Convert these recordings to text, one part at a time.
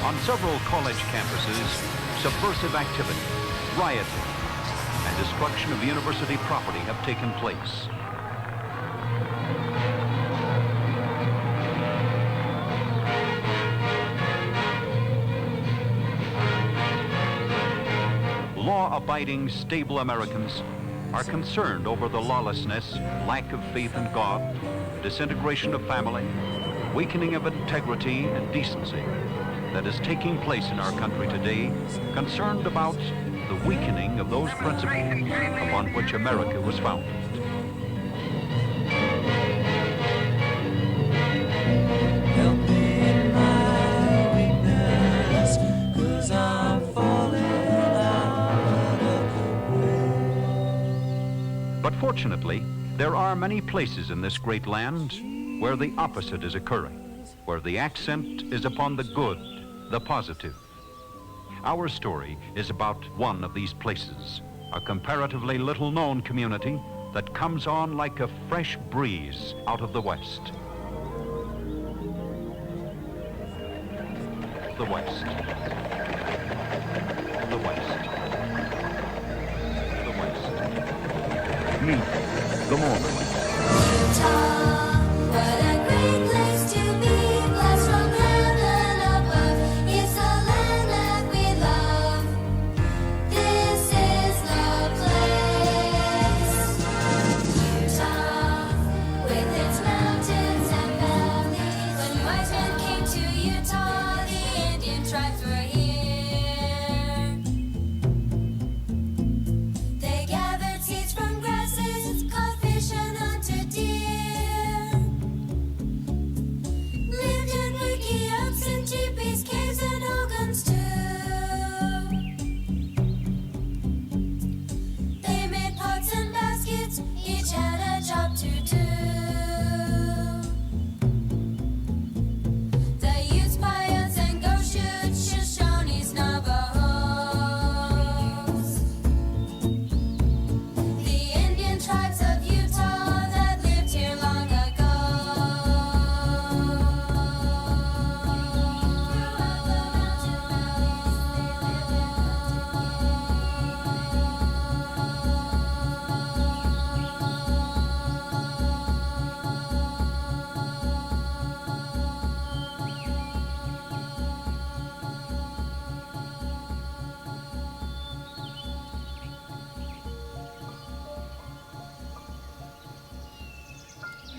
On several college campuses, subversive activity, rioting, and destruction of university property have taken place. Law-abiding, stable Americans are concerned over the lawlessness, lack of faith in God, disintegration of family, weakening of integrity and decency that is taking place in our country today, concerned about the weakening of those principles upon which America was founded. Help me in my weakness, 'cause I'm falling out of the way. But fortunately, there are many places in this great land where the opposite is occurring, where the accent is upon the good, the positive. Our story is about one of these places, a comparatively little-known community that comes on like a fresh breeze out of the West. The West. The West. The West. Meet the Mormons. What a great place to be, blessed from heaven above. It's the land that we love. This is the place. Utah, with its mountains and valleys. When wise men came to Utah, the Indian tribes were here. They gathered seeds from grasses, caught fish and hunted deer. Lived in wickiups and teepees, caves and hogans too. They made pots and baskets, each had a job to do. The Utes, Paiutes, and Gosutes, Shoshones, Navajos. The Indian tribes of Utah that lived here long ago.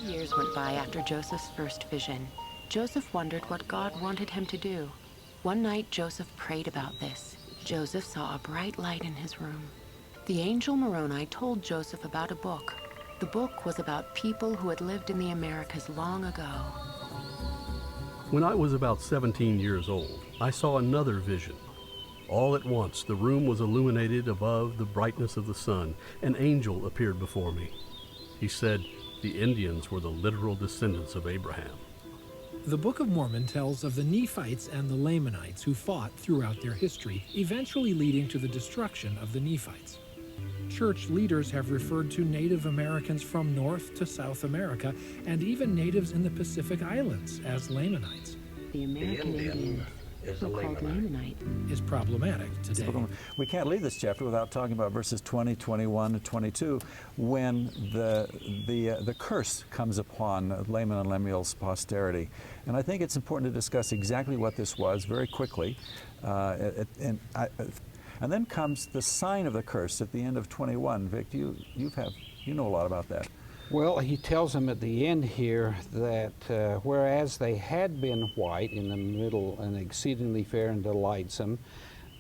Years went by after Joseph's first vision. Joseph wondered what God wanted him to do. One night, Joseph prayed about this. Joseph saw a bright light in his room. The angel Moroni told Joseph about a book. The book was about people who had lived in the Americas long ago. When I was about 17 years old, I saw another vision. All at once, the room was illuminated above the brightness of the sun. An angel appeared before me. He said, the Indians were the literal descendants of Abraham. The Book of Mormon tells of the Nephites and the Lamanites who fought throughout their history, eventually leading to the destruction of the Nephites. Church leaders have referred to Native Americans from North to South America and even natives in the Pacific Islands as Lamanites. The American Indians, who were called Lamanite, is problematic today. We can't leave this chapter without talking about verses 20, 21, and 22, when the curse comes upon Laman and Lemuel's posterity. And I think it's important to discuss exactly what this was very quickly. And then comes the sign of the curse at the end of 21. Vic, you know a lot about that. Well, he tells them at the end here that whereas they had been white in the middle and exceedingly fair and delightsome,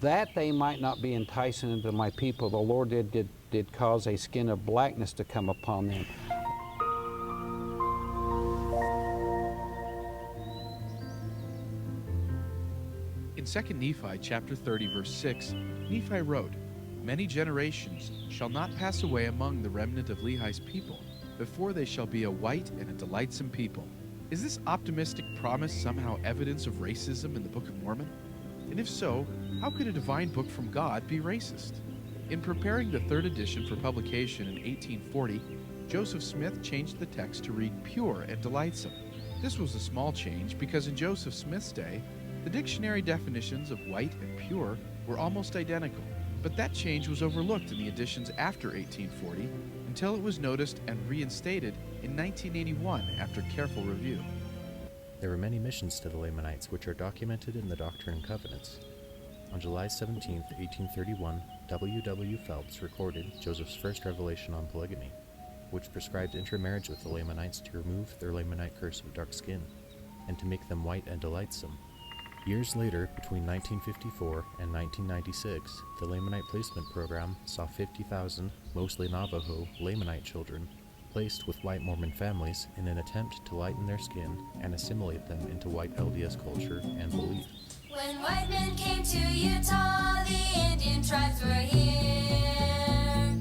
that they might not be enticing unto my people, the Lord did cause a skin of blackness to come upon them. In 2 Nephi chapter 30, verse 6, Nephi wrote, "Many generations shall not pass away among the remnant of Lehi's people, before they shall be a white and a delightsome people." Is this optimistic promise somehow evidence of racism in the Book of Mormon? And if so, how could a divine book from God be racist? In preparing the third edition for publication in 1840, Joseph Smith changed the text to read pure and delightsome. This was a small change because in Joseph Smith's day, The dictionary definitions of white and pure were almost identical, but that change was overlooked in the editions after 1840 until it was noticed and reinstated in 1981 after careful review. There were many missions to the Lamanites which are documented in the Doctrine and Covenants. On July 17, 1831, W. Phelps recorded Joseph's first revelation on polygamy, which prescribed intermarriage with the Lamanites to remove their Lamanite curse of dark skin, and to make them white and delightsome. Years later, between 1954 and 1996, the Lamanite Placement Program saw 50,000, mostly Navajo, Lamanite children placed with white Mormon families in an attempt to lighten their skin and assimilate them into white LDS culture and belief. When white men came to Utah, the Indian tribes were here.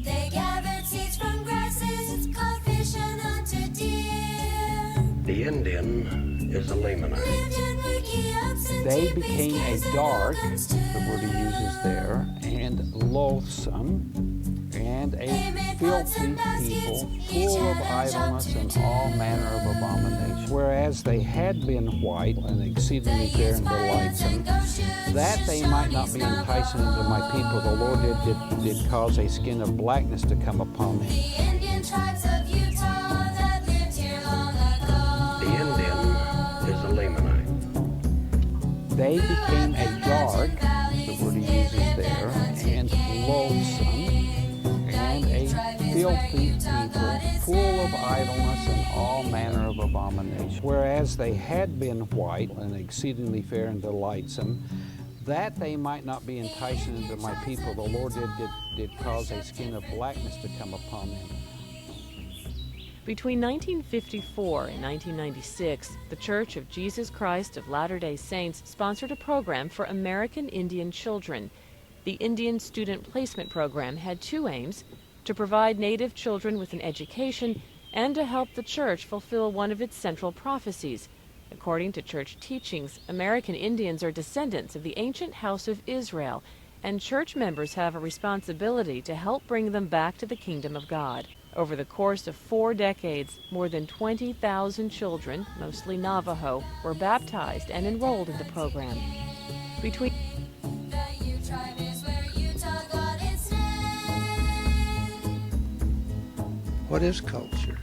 They gathered seeds from grasses, caught fish and hunted deer. The Indian is a Lamanite. Lived in wickiups and They teepees, became a caves and dark, cabins the too. word he uses there, and loathsome, and a filthy people, full of idleness and all manner of abomination. Whereas they had been white and exceedingly fair and delightsome, that they might not be enticing unto my people, the Lord did cause a skin of blackness to come upon them. The Indian tribes of Utah that lived here long ago. The Indian is a Lamanite. They became a dark, the word he uses there, and loathsome, and a filthy people, full of idleness and all manner of abomination. Whereas they had been white and exceedingly fair and delightsome, that they might not be enticing unto my people, the Lord did cause a skin of blackness to come upon them. Between 1954 and 1996, the Church of Jesus Christ of Latter-day Saints sponsored a program for American Indian children. The Indian Student Placement Program had two aims: to provide Native children with an education and to help the church fulfill one of its central prophecies. According to church teachings, American Indians are descendants of the ancient house of Israel, and church members have a responsibility to help bring them back to the kingdom of God. Over the course of 4 decades, more than 20,000 children, mostly Navajo, were baptized and enrolled in the program. Between The Ute tribe is where Utah got its name. What is culture?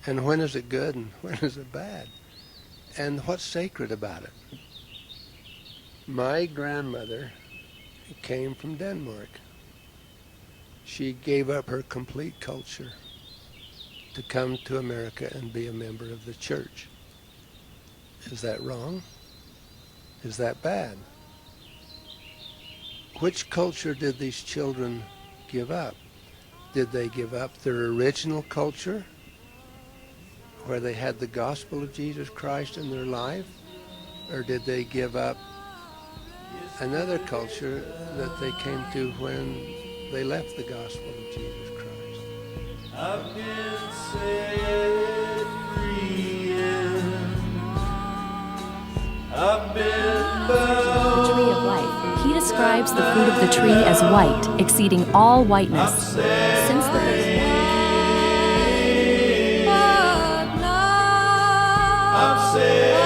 And when is it good and when is it bad? And what's sacred about it? My grandmother came from Denmark. She gave up her complete culture to come to America and be a member of the church. Is that wrong? Is that bad? Which culture did these children give up? Did they give up their original culture, where they had the gospel of Jesus Christ in their life? Or did they give up another culture that they came to when they left the gospel of Jesus Christ? I've been set free and I've been bound. The tree of life. He describes the fruit of the tree as white, exceeding all whiteness. Since the I'm set